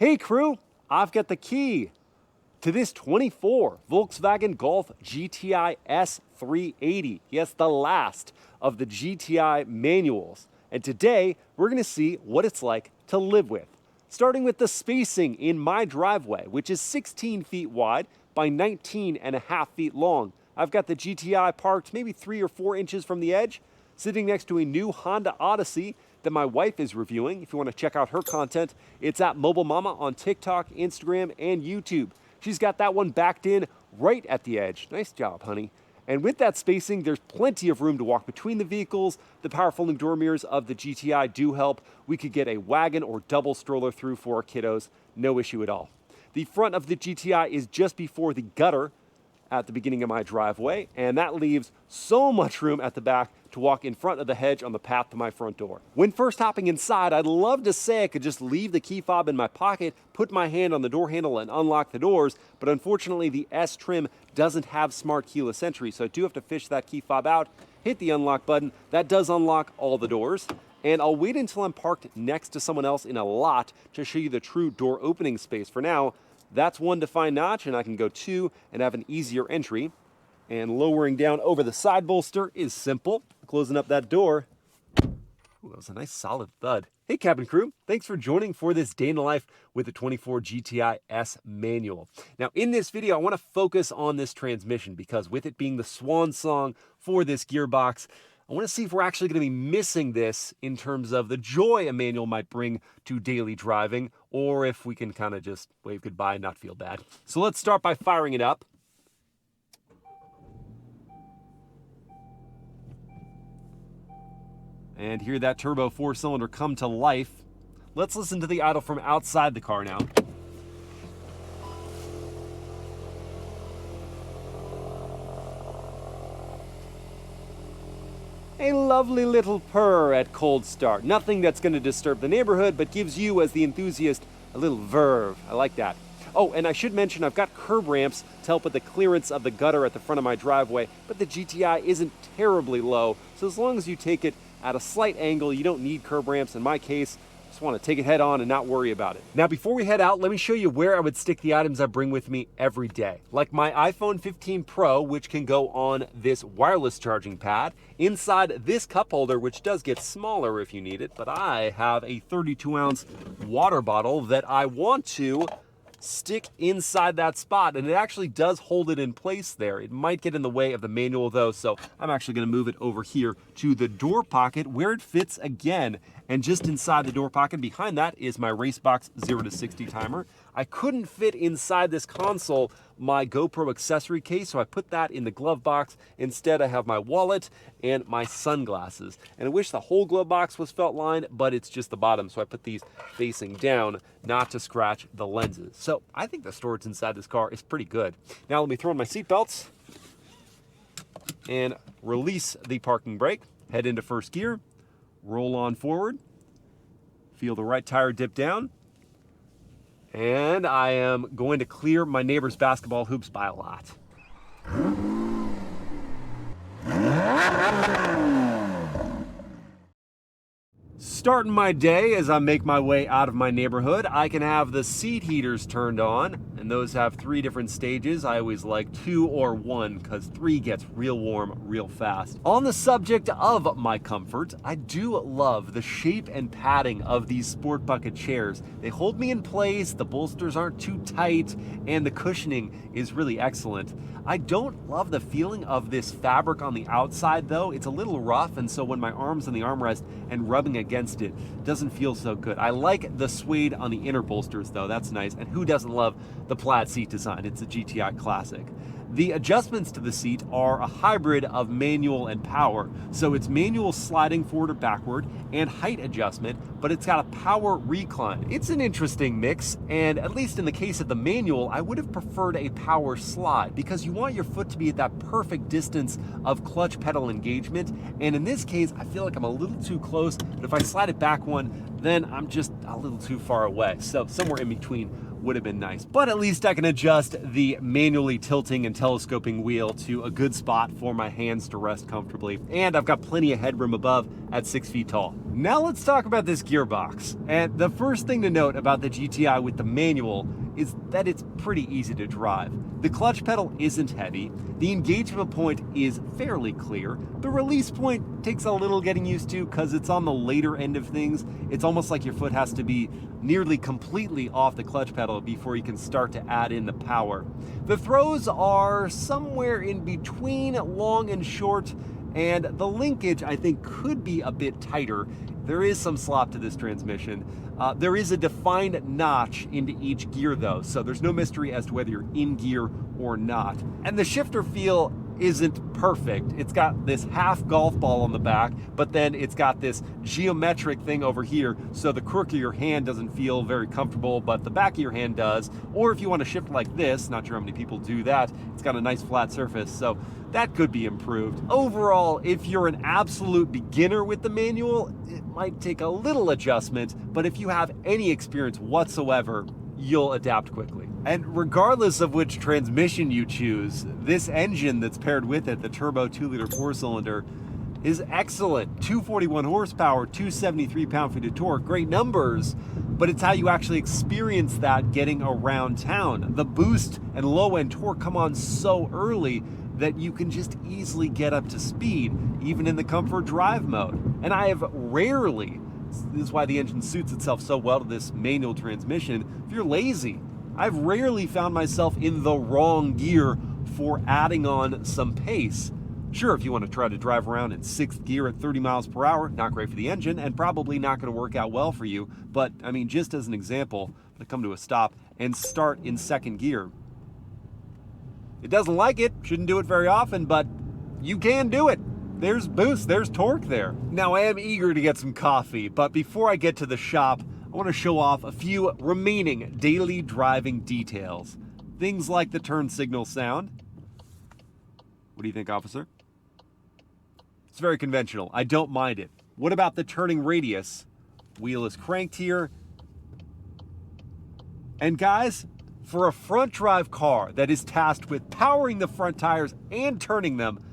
Hey crew, I've got the key to this 24 Volkswagen Golf GTI S380. Yes, the last of the GTI manuals. And today we're gonna see what it's like to live with. Starting with the spacing in my driveway, which is 16 feet wide by 19.5 feet long. I've got the GTI parked maybe 3 or 4 inches from the edge, sitting next to a new Honda Odyssey that my wife is reviewing. If you want to check out her content, it's at Mobile Mama on TikTok, Instagram, and YouTube. She's got that one backed in right at the edge. Nice job, honey. And with that spacing, there's plenty of room to walk between the vehicles. The power folding door mirrors of the GTI do help. We could get a wagon or double stroller through for our kiddos. No issue at all. The front of the GTI is just before the gutter at the beginning of my driveway, and that leaves so much room at the back to walk in front of the hedge on the path to my front door. When first hopping inside, I'd love to say I could just leave the key fob in my pocket, put my hand on the door handle and unlock the doors, but unfortunately the S trim doesn't have smart keyless entry, so I do have to fish that key fob out, hit the unlock button. That does unlock all the doors, and I'll wait until I'm parked next to someone else in a lot to show you the true door opening space. For now, that's one defined notch, and I can go 2 and have an easier entry. And lowering down over the side bolster is simple. Closing up that door. Ooh, that was a nice solid thud. Hey cabin crew, thanks for joining for this day in the life with the 24 GTI S manual. Now in this video, I want to focus on this transmission because with it being the swan song for this gearbox, I want to see if we're actually going to be missing this in terms of the joy a manual might bring to daily driving, or if we can kind of just wave goodbye and not feel bad. So let's start by firing it up. And hear that turbo 4-cylinder come to life. Let's listen to the idle from outside the car now. A lovely little purr at cold start. Nothing that's going to disturb the neighborhood, but gives you, as the enthusiast, a little verve. I like that. Oh, and I should mention I've got curb ramps to help with the clearance of the gutter at the front of my driveway, but the GTI isn't terribly low, so as long as you take it at a slight angle, you don't need curb ramps. In my case, just want to take it head on and not worry about it. Now, before we head out, let me show you where I would stick the items I bring with me every day. Like my iPhone 15 Pro, which can go on this wireless charging pad. Inside this cup holder, which does get smaller if you need it, but I have a 32-ounce water bottle that I want to stick inside that spot, and it actually does hold it in place there. It might get in the way of the manual though, so I'm actually going to move it over here to the door pocket where it fits again. And just inside the door pocket behind that is my Racebox 0 to 60 timer. I couldn't fit inside this console my GoPro accessory case, so I put that in the glove box. Instead, I have my wallet and my sunglasses. And I wish the whole glove box was felt lined, but it's just the bottom, so I put these facing down not to scratch the lenses. So I think the storage inside this car is pretty good. Now let me throw in my seatbelts and release the parking brake, head into first gear, roll on forward, feel the right tire dip down, and I am going to clear my neighbor's basketball hoops by a lot. Starting my day as I make my way out of my neighborhood, I can have the seat heaters turned on, and those have 3 different stages. I always like 2 or 1 because 3 gets real warm real fast. On the subject of my comfort, I do love the shape and padding of these Sport Bucket chairs. They hold me in place, the bolsters aren't too tight, and the cushioning is really excellent. I don't love the feeling of this fabric on the outside though. It's a little rough, and so when my arm's on the armrest and rubbing against it, doesn't feel so good. I like the suede on the inner bolsters though, that's nice. And who doesn't love the plaid seat design? It's a GTI classic. The adjustments to the seat are a hybrid of manual and power. So it's manual sliding forward or backward and height adjustment, but it's got a power recline. It's an interesting mix, and at least in the case of the manual, I would have preferred a power slide because you want your foot to be at that perfect distance of clutch pedal engagement. And in this case, I feel like I'm a little too close, but if I slide it back one, then I'm just a little too far away. So somewhere in between would have been nice. But at least I can adjust the manually tilting and telescoping wheel to a good spot for my hands to rest comfortably. And I've got plenty of headroom above at 6 feet tall. Now let's talk about this gearbox. And the first thing to note about the GTI with the manual is that it's pretty easy to drive. The clutch pedal isn't heavy, the engagement point is fairly clear, the release point takes a little getting used to because it's on the later end of things. It's almost like your foot has to be nearly completely off the clutch pedal before you can start to add in the power. The throws are somewhere in between long and short, and the linkage I think could be a bit tighter. There is some slop to this transmission. There is a defined notch into each gear though, so there's no mystery as to whether you're in gear or not. And the shifter feel isn't perfect. It's got this half golf ball on the back, but then it's got this geometric thing over here, so the crook of your hand doesn't feel very comfortable, but the back of your hand does. Or if you want to shift like this, not sure how many people do that, it's got a nice flat surface, so that could be improved. Overall, if you're an absolute beginner with the manual, it might take a little adjustment, but if you have any experience whatsoever, you'll adapt quickly. And regardless of which transmission you choose, this engine that's paired with it, the turbo 2-liter 4-cylinder, is excellent. 241 horsepower, 273 pound-feet of torque, great numbers, but it's how you actually experience that getting around town. The boost and low-end torque come on so early that you can just easily get up to speed, even in the comfort drive mode. And I have rarely, this is why the engine suits itself so well to this manual transmission, if you're lazy, I've rarely found myself in the wrong gear for adding on some pace. Sure, if you want to try to drive around in 6th gear at 30 miles per hour, not great for the engine and probably not going to work out well for you. But I mean, just as an example, I'm going to come to a stop and start in 2nd gear. It doesn't like it, shouldn't do it very often, but you can do it. There's boost, there's torque there. Now I am eager to get some coffee, but before I get to the shop, I want to show off a few remaining daily driving details. Things like the turn signal sound. What do you think, officer? It's very conventional. I don't mind it. What about the turning radius? Wheel is cranked here. And guys, for a front drive car that is tasked with powering the front tires and turning them,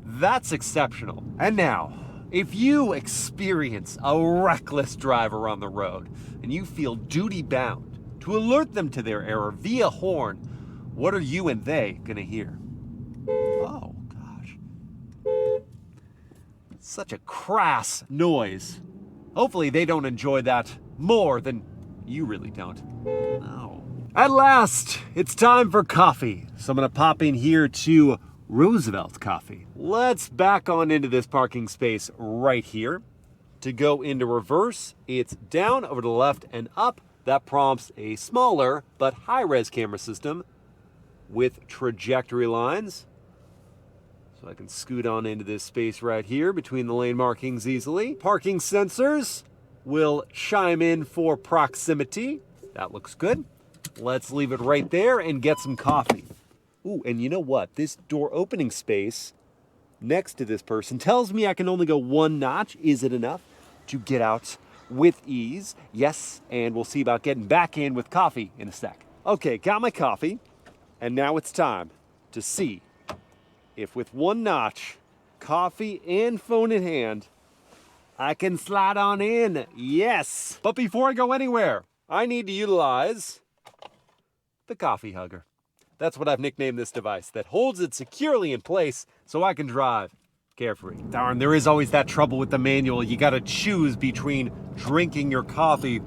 that's exceptional. And now, if you experience a reckless driver on the road and you feel duty-bound to alert them to their error via horn, what are you and they gonna hear? Oh, gosh. Such a crass noise. Hopefully they don't enjoy that more than you really don't. No. At last, it's time for coffee. So I'm gonna pop in here to Roosevelt Coffee. Let's back on into this parking space right here. To go into reverse, it's down, over to the left, and up. That prompts a smaller but high-res camera system with trajectory lines. So I can scoot on into this space right here between the lane markings easily. Parking sensors will chime in for proximity. That looks good. Let's leave it right there and get some coffee. Ooh, and you know what? This door opening space next to this person tells me I can only go 1 notch. Is it enough to get out with ease? Yes, and we'll see about getting back in with coffee in a sec. Okay, got my coffee, and now it's time to see if with 1 notch, coffee and phone in hand, I can slide on in. Yes! But before I go anywhere, I need to utilize the coffee hugger. That's what I've nicknamed this device, that holds it securely in place so I can drive carefree. Darn, there is always that trouble with the manual. You gotta choose between drinking your coffee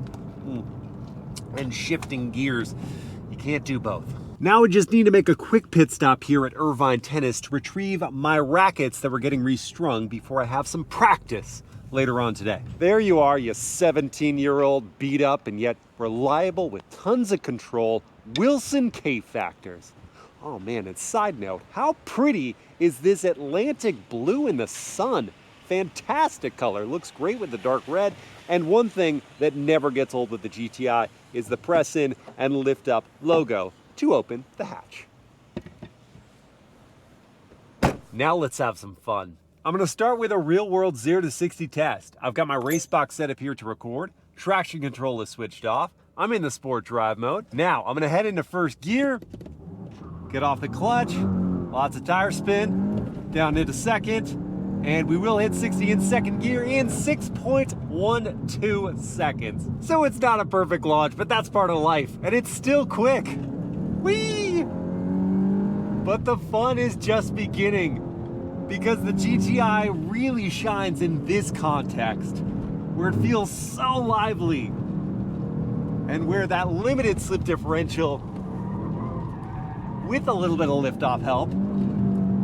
and shifting gears. You can't do both. Now I just need to make a quick pit stop here at Irvine Tennis to retrieve my rackets that were getting restrung before I have some practice later on today. There you are, you 17-year-old beat up and yet reliable with tons of control Wilson K-Factors. Oh man, and side note, how pretty is this Atlantic blue in the sun? Fantastic color, looks great with the dark red. And one thing that never gets old with the GTI is the press in and lift up logo to open the hatch. Now let's have some fun. I'm gonna start with a real world 0 to 60 test. I've got my race box set up here to record. Traction control is switched off. I'm in the sport drive mode. Now, I'm gonna head into first gear, get off the clutch, lots of tire spin, down into second, and we will hit 60 in second gear in 6.12 seconds. So it's not a perfect launch, but that's part of life, and it's still quick. Whee! But the fun is just beginning, because the GTI really shines in this context, where it feels so lively, and where that limited slip differential, with a little bit of liftoff help,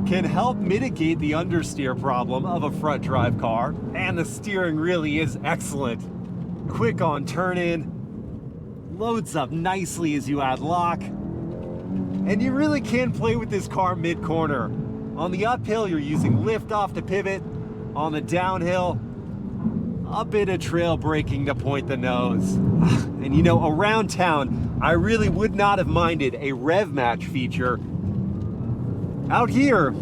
can help mitigate the understeer problem of a front drive car. And the steering really is excellent. Quick on turn in, loads up nicely as you add lock, and you really can play with this car mid-corner. On the uphill, you're using liftoff to pivot. On the downhill, a bit of trail braking to point the nose. And you know, around town, I really would not have minded a rev match feature. Out here,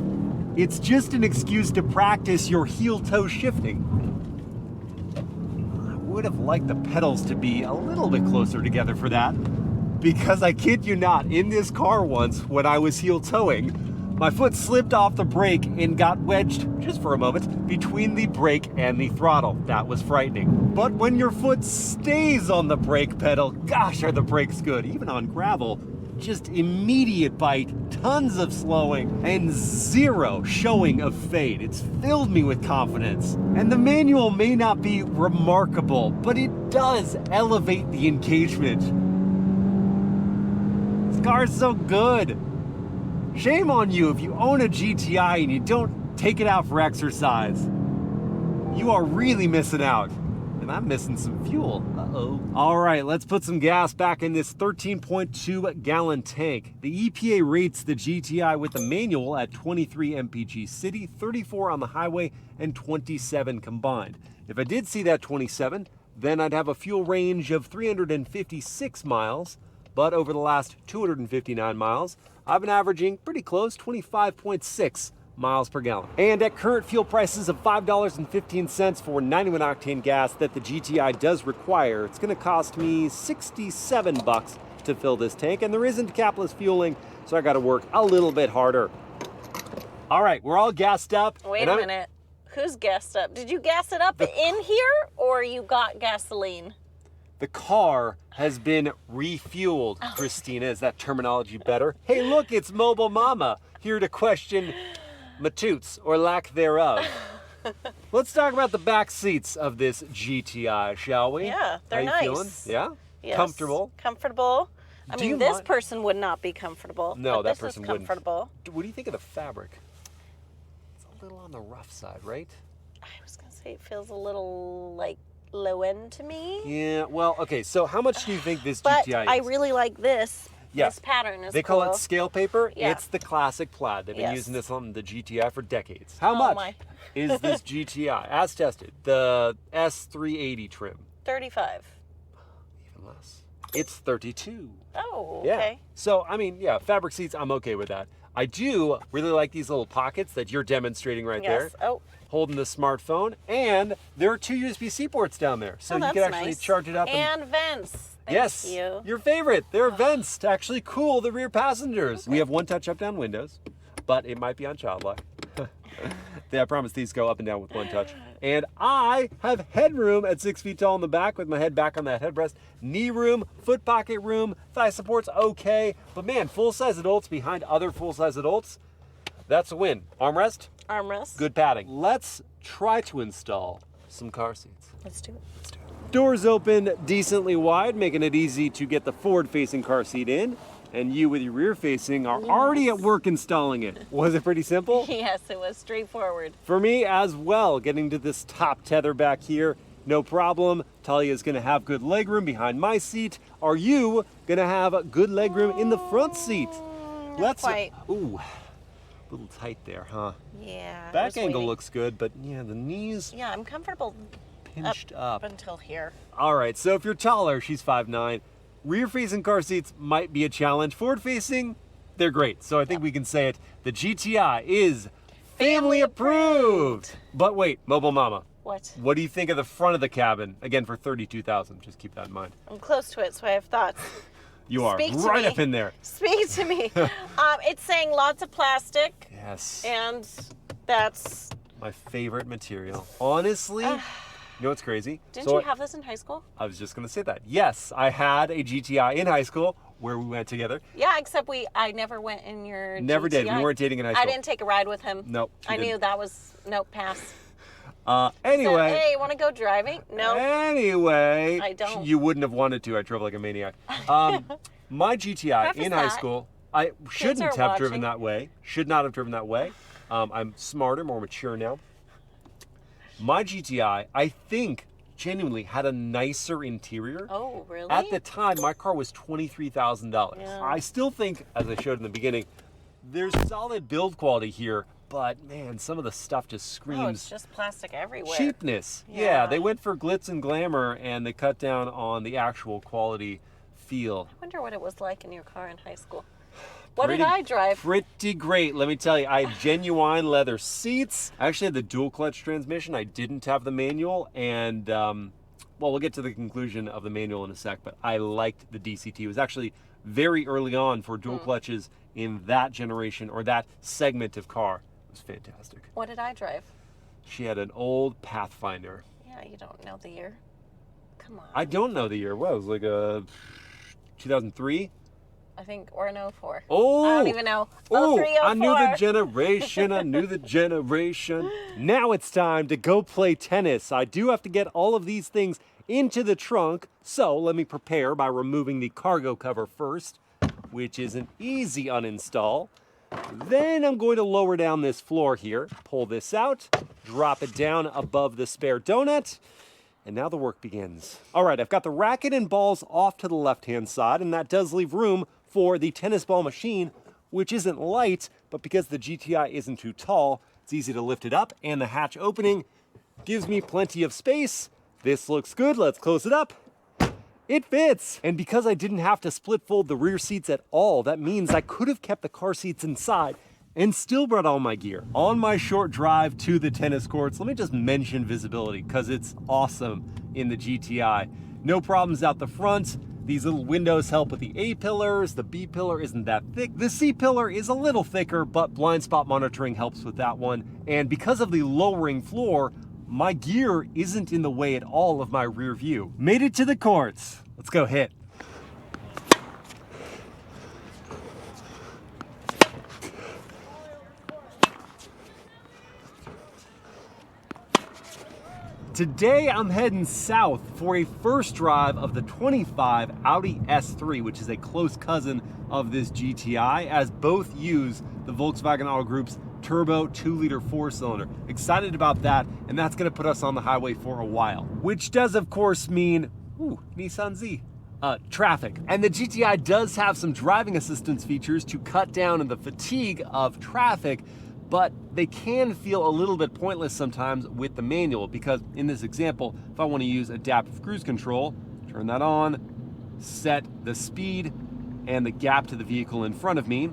it's just an excuse to practice your heel-toe shifting. I would have liked the pedals to be a little bit closer together for that, because I kid you not, in this car once, when I was heel-toeing, my foot slipped off the brake and got wedged, just for a moment, between the brake and the throttle. That was frightening. But when your foot stays on the brake pedal, gosh, are the brakes good. Even on gravel, just immediate bite, tons of slowing, and zero showing of fade. It's filled me with confidence. And the manual may not be remarkable, but it does elevate the engagement. This car's so good. Shame on you if you own a GTI and you don't take it out for exercise. You are really missing out. And I'm missing some fuel. Uh-oh. All right, let's put some gas back in this 13.2 gallon tank. The EPA rates the GTI with the manual at 23 mpg city, 34 on the highway, and 27 combined. If I did see that 27, then I'd have a fuel range of 356 miles, but over the last 259 miles, I've been averaging pretty close, 25.6 miles per gallon. And at current fuel prices of $5.15 for 91 octane gas that the GTI does require, it's gonna cost me 67 bucks to fill this tank, and there isn't capless fueling, so I gotta work a little bit harder. All right, we're all gassed up. Wait a minute, who's gassed up? Did you gas it up in here, or you got gasoline? The car has been refueled, Christina. Is that terminology better? Hey, look, it's Mobile Mama, here to question my toots, or lack thereof. Let's talk about the back seats of this GTI, shall we? Yeah, they're nice. How you feeling? Yeah? Yes. Comfortable? Comfortable. I mean, this person would not be comfortable. No, that person wouldn't. Comfortable. What do you think of the fabric? It's a little on the rough side, right? I was going to say it feels a little, like, low end to me. Yeah, well, okay, so how much do you think this but GTI is? I really like this. Yeah. This pattern is They call it scale paper. Yeah. It's the classic plaid. They've been Yes. using this on the GTI for decades. How much is this GTI, as tested? The S380 trim. 35. Even less. It's 32. Oh, Yeah. okay. So, I mean, yeah, fabric seats, I'm okay with that. I do really like these little pockets that you're demonstrating right there. Oh. Holding the smartphone, and there are 2 USB-C ports down there, so you can actually charge it up. And vents. Yes, Thank you. Your favorite. There are vents to actually cool the rear passengers. Okay. We have one touch up-down windows, but it might be on child lock. I promise these go up and down with one touch. And I have headroom at 6 feet tall in the back with my head back on that headrest. Knee room, foot pocket room, thigh support's okay. But man, full-size adults behind other full-size adults, that's a win. Armrest? Armrest. Good padding. Let's try to install some car seats. Let's do it. Let's do it. Doors open decently wide, making it easy to get the forward-facing car seat in. And you with your rear-facing are already at work installing it. Was it pretty simple? Yes, it was straightforward. For me as well, getting to this top tether back here, no problem. Talia's gonna have good legroom behind my seat. Are you gonna have good legroom in the front seat? Not quite. Ooh, a little tight there, huh? Yeah. Back angle looks good, but yeah, the knees Yeah, I'm comfortable pinched up. until here. All right, so if you're taller, she's 5'9". Rear-facing car seats might be a challenge. Forward-facing, they're great. So I think we can say it. The GTI is family approved. But wait, Mobile Mama, What? What do you think of the front of the cabin? Again, for $32,000. Just keep that in mind. I'm close to it, so I have thoughts. You are Speak to right me. up in there. Speak to me. It's saying lots of plastic. Yes. And that's... My favorite material. Honestly, you know what's crazy? Didn't you have this in high school? I was just going to say that. Yes, I had a GTI in high school where we went together. Yeah, except I never went in your Never GTI. did. We weren't dating in high school. I didn't take a ride with him. Nope. I knew that was, nope, pass. Anyway. So, hey, want to go driving? No. Anyway. I don't. You wouldn't have wanted to. I drove like a maniac. My GTI Preface in high that. school, I shouldn't are have driven watching. that way. Should not have driven that way. I'm smarter, more mature now. My GTI, I think, genuinely had a nicer interior. Oh, really? At the time, my car was $23,000. Yeah. I still think, as I showed in the beginning, there's solid build quality here, but man, some of the stuff just screams Oh, it's just plastic everywhere. cheapness. Yeah. They went for glitz and glamour, and they cut down on the actual quality feel. I wonder what it was like in your car in high school. What did I drive? Pretty great, let me tell you. I had genuine leather seats. I actually had the dual clutch transmission. I didn't have the manual, and well, we'll get to the conclusion of the manual in a sec, but I liked the DCT. It was actually very early on for dual clutches in that generation or that segment of car. It was fantastic. What did I drive? She had an old Pathfinder. Yeah, you don't know the year. Come on. I don't know the year. What, it was like a 2003? I think, or an 04. Oh! I don't even know. Oh, 03, I knew the 04. generation. I knew the generation. Now it's time to go play tennis. I do have to get all of these things into the trunk, so let me prepare by removing the cargo cover first, which is an easy uninstall. Then I'm going to lower down this floor here, pull this out, drop it down above the spare donut, and now the work begins. All right, I've got the racket and balls off to the left-hand side, and that does leave room for the tennis ball machine, which isn't light, but because the GTI isn't too tall, it's easy to lift it up, and the hatch opening gives me plenty of space. This looks good. Let's close it up. It fits. And because I didn't have to split fold the rear seats at all, that means I could have kept the car seats inside and still brought all my gear. On my short drive to the tennis courts, let me just mention visibility because it's awesome in the GTI. No problems out the front. These little windows help with the A pillars. The B pillar isn't that thick. The C pillar is a little thicker, but blind spot monitoring helps with that one. And because of the lowering floor, my gear isn't in the way at all of my rear view. Made it to the courts. Let's go hit. Today I'm heading south for a first drive of the 25 Audi S3, which is a close cousin of this GTI, as both use the Volkswagen Auto Group's turbo 2-liter 4-cylinder. Excited about that, and that's gonna put us on the highway for a while. Which does of course mean, Nissan Z. Traffic. And the GTI does have some driving assistance features to cut down on the fatigue of traffic, but they can feel a little bit pointless sometimes with the manual, because in this example, if I want to use adaptive cruise control, turn that on, set the speed and the gap to the vehicle in front of me,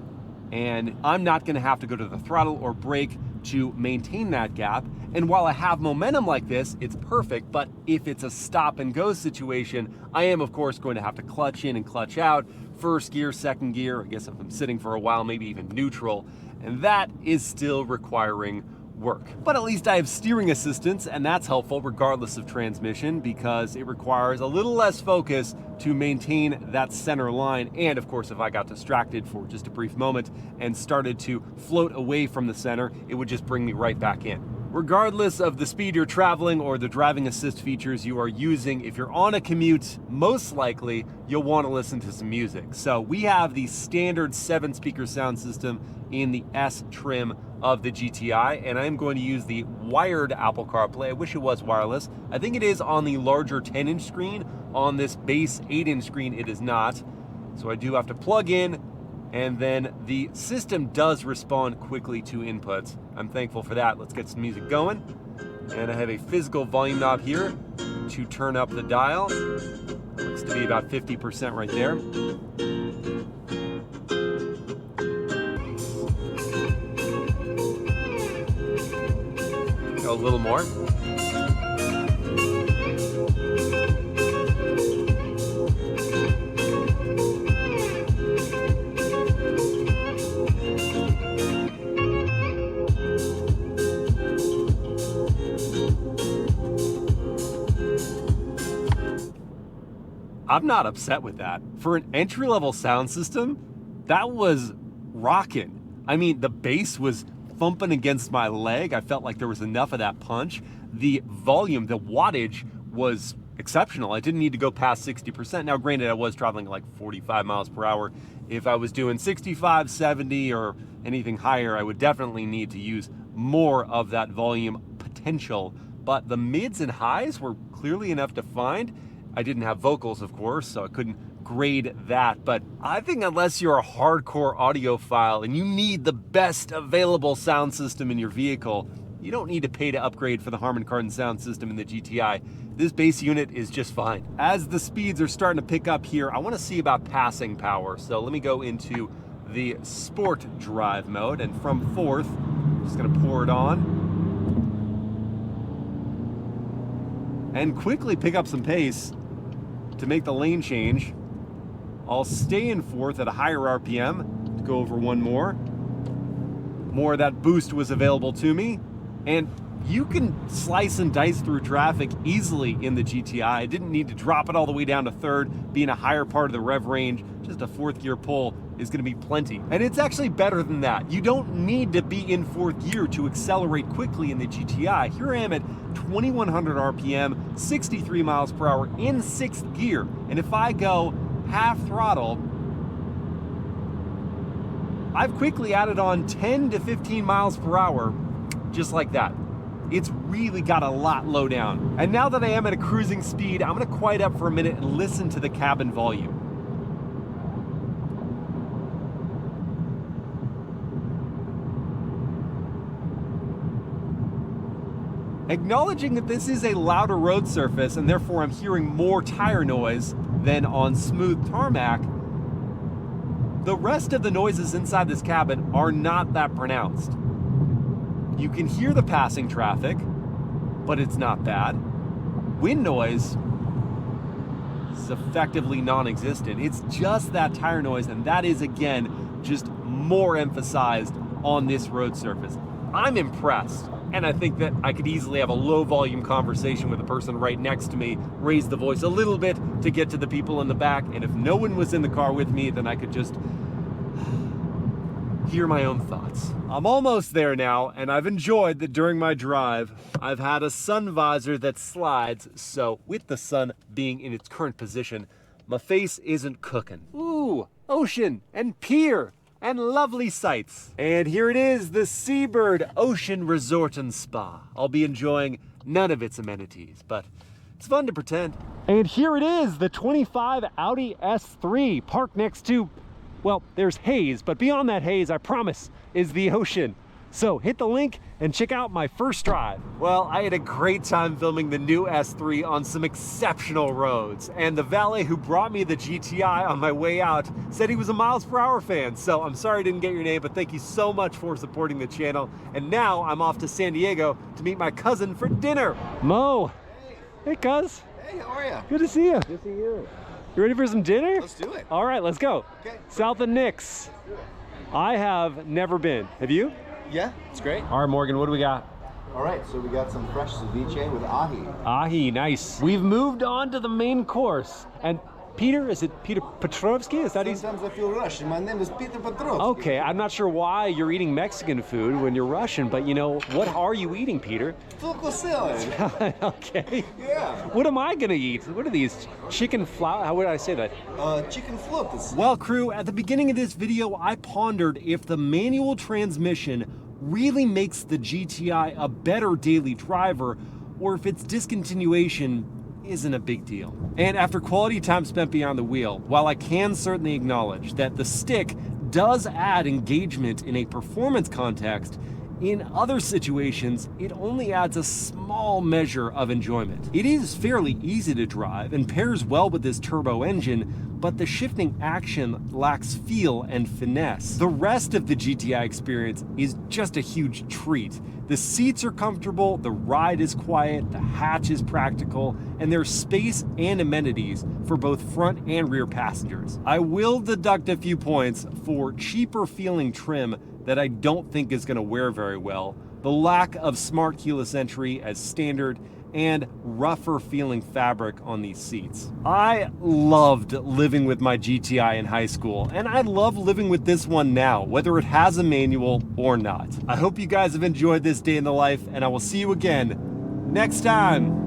and I'm not going to have to go to the throttle or brake to maintain that gap. And while I have momentum like this, it's perfect, but if it's a stop and go situation, I am of course going to have to clutch in and clutch out, first gear, second gear, I guess if I'm sitting for a while, maybe even neutral, and that is still requiring work. But at least I have steering assistance, and that's helpful regardless of transmission, because it requires a little less focus to maintain that center line. And of course, if I got distracted for just a brief moment and started to float away from the center, it would just bring me right back in. Regardless of the speed you're traveling or the driving assist features you are using, if you're on a commute, most likely you'll want to listen to some music. So we have the standard 7-speaker sound system in the S trim of the GTI, and I'm going to use the wired Apple CarPlay. I wish it was wireless. I think it is on the larger 10-inch screen. On this base 8-inch screen, it is not. So I do have to plug in, and then the system does respond quickly to inputs. I'm thankful for that. Let's get some music going. And I have a physical volume knob here to turn up the dial. Looks to be about 50% right there. A little more. I'm not upset with that. For an entry-level sound system, that was rocking. I mean, the bass was thumping against my leg. I felt like there was enough of that punch. The volume, the wattage was exceptional. I didn't need to go past 60%. Now, granted, I was traveling like 45 miles per hour. If I was doing 65, 70, or anything higher, I would definitely need to use more of that volume potential. But the mids and highs were clearly enough defined. I didn't have vocals, of course, so I couldn't grade that. But I think unless you're a hardcore audiophile and you need the best available sound system in your vehicle, you don't need to pay to upgrade for the Harman Kardon sound system in the GTI. This base unit is just fine. As the speeds are starting to pick up here, I want to see about passing power. So let me go into the sport drive mode, and from fourth, I'm just going to pour it on and quickly pick up some pace to make the lane change. I'll stay in fourth at a higher RPM to go over one more. More of that boost was available to me. And you can slice and dice through traffic easily in the GTI. I didn't need to drop it all the way down to third, be in a higher part of the rev range. Just a fourth gear pull is going to be plenty. And it's actually better than that. You don't need to be in fourth gear to accelerate quickly in the GTI. Here I am at 2100 RPM, 63 miles per hour in sixth gear. And if I go half throttle, I've quickly added on 10 to 15 miles per hour, just like that. It's really got a lot low down. And now that I am at a cruising speed, I'm gonna quiet up for a minute and listen to the cabin volume. Acknowledging that this is a louder road surface and therefore I'm hearing more tire noise than on smooth tarmac, the rest of the noises inside this cabin are not that pronounced. You can hear the passing traffic, but it's not bad. Wind noise is effectively non-existent. It's just that tire noise, and that is, again, just more emphasized on this road surface. I'm impressed, and I think that I could easily have a low volume conversation with the person right next to me, raise the voice a little bit to get to the people in the back, and if no one was in the car with me, then I could just hear my own thoughts. I'm almost there now, and I've enjoyed that during my drive, I've had a sun visor that slides, so with the sun being in its current position, my face isn't cooking. Ooh, ocean and pier and lovely sights. And here it is, the Seabird Ocean Resort and Spa. I'll be enjoying none of its amenities, but it's fun to pretend. And here it is, the 25 Audi S3 parked next to, well, there's haze, but beyond that haze, I promise, is the ocean. So hit the link and check out my first drive. Well, I had a great time filming the new S3 on some exceptional roads, and the valet who brought me the GTI on my way out said he was a MilesPerHr fan. So I'm sorry I didn't get your name, but thank you so much for supporting the channel. And now I'm off to San Diego to meet my cousin for dinner. Mo. Hey. Hey, cuz. Hey, how are you? Good to see you. Good to see you. You ready for some dinner? Let's do it. All right, let's go. Okay. South of Nix. I have never been. Have you? Yeah, it's great. All right, Morgan, what do we got? All right, so we got some fresh ceviche with ahi. Ahi, nice. We've moved on to the main course. And Peter, is it Peter Petrovsky? Is that Sometimes I feel Russian. My name is Peter Petrovsky. Okay, I'm not sure why you're eating Mexican food when you're Russian, but you know, what are you eating, Peter? Taco salad. Okay. Yeah. What am I gonna eat? What are these? Chicken flour? How would I say that? Chicken float. Well, crew, at the beginning of this video, I pondered if the manual transmission really makes the GTI a better daily driver, or if its discontinuation isn't a big deal. And after quality time spent behind the wheel, while I can certainly acknowledge that the stick does add engagement in a performance context, in other situations, it only adds a small measure of enjoyment. It is fairly easy to drive and pairs well with this turbo engine, but the shifting action lacks feel and finesse. The rest of the GTI experience is just a huge treat. The seats are comfortable, the ride is quiet, the hatch is practical, and there's space and amenities for both front and rear passengers. I will deduct a few points for cheaper feeling trim that I don't think is going to wear very well, the lack of smart keyless entry as standard, and rougher feeling fabric on these seats. I loved living with my GTI in high school, and I love living with this one now, whether it has a manual or not. I hope you guys have enjoyed this day in the life, and I will see you again next time.